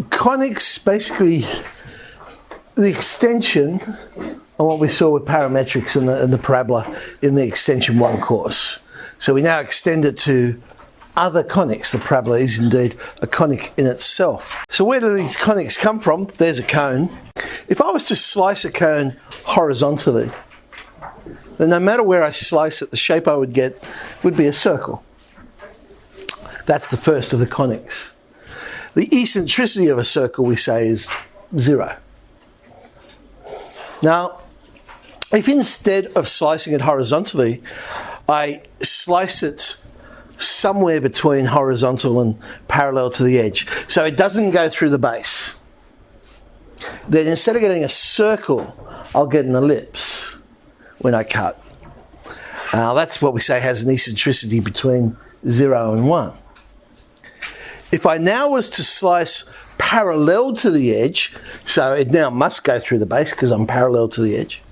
conics, basically the extension on what we saw with parametrics and the parabola in the extension 1 course. So we now extend it to other conics. The parabola is indeed a conic in itself. So where do these conics come from? There's a cone. If I was to slice a cone horizontally, then no matter where I slice it, the shape I would get would be a circle. That's the first of the conics. The eccentricity of a circle, we say, is 0. Now, if instead of slicing it horizontally, I slice it somewhere between horizontal and parallel to the edge, so it doesn't go through the base, then instead of getting a circle, I'll get an ellipse when I cut. That's what we say has an eccentricity between 0 and 1. If I now was to slice parallel to the edge, so it now must go through the base because I'm parallel to the edge,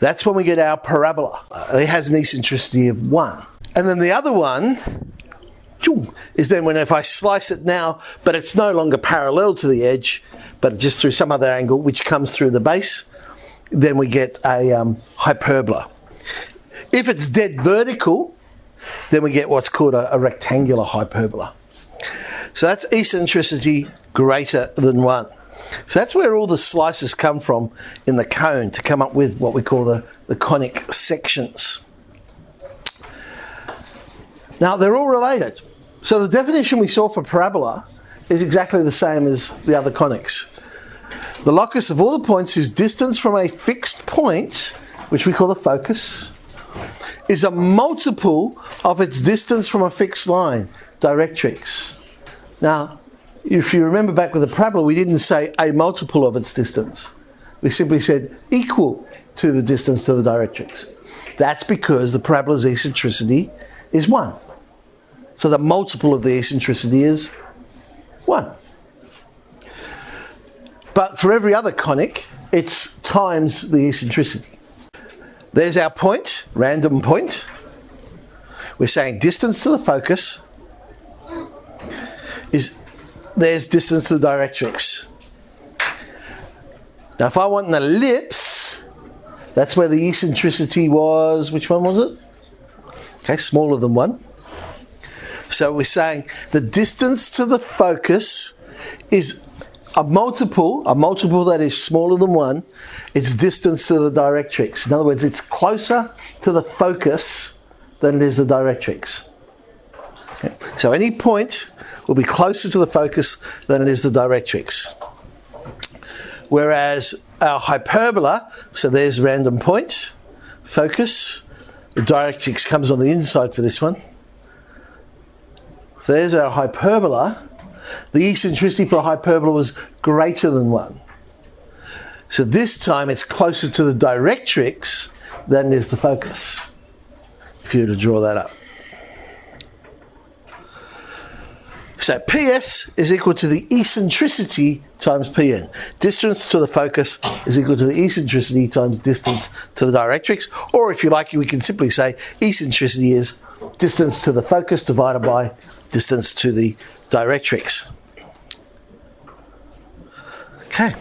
that's when we get our parabola. It has an eccentricity of 1. And then the other one is then when if I slice it now, but it's no longer parallel to the edge, but just through some other angle which comes through the base, then we get a hyperbola. If it's dead vertical, then we get what's called a rectangular hyperbola. So that's eccentricity greater than 1. So that's where all the slices come from in the cone to come up with what we call the conic sections. Now they're all related. So the definition we saw for parabola is exactly the same as the other conics. The locus of all the points whose distance from a fixed point, which we call the focus, is a multiple of its distance from a fixed line, directrix. Now, if you remember back with the parabola, we didn't say a multiple of its distance. We simply said equal to the distance to the directrix. That's because the parabola's eccentricity is 1. So the multiple of the eccentricity is 1. But for every other conic, it's times the eccentricity. There's our point, random point. We're saying distance to the focus there's distance to the directrix. Now if I want an ellipse, that's where the eccentricity was, which one was it? Okay, smaller than 1. So we're saying the distance to the focus is a multiple that is smaller than 1, its distance to the directrix. In other words, it's closer to the focus than it is the directrix. Okay. So any point will be closer to the focus than it is the directrix. Whereas our hyperbola, so there's random point, focus, the directrix comes on the inside for this one. There's our hyperbola. The eccentricity for a hyperbola was greater than 1. So this time it's closer to the directrix than is the focus, if you were to draw that up. So PS is equal to the eccentricity times PN. Distance to the focus is equal to the eccentricity times distance to the directrix. Or if you like, we can simply say eccentricity is distance to the focus divided by distance to the directrix. Okay.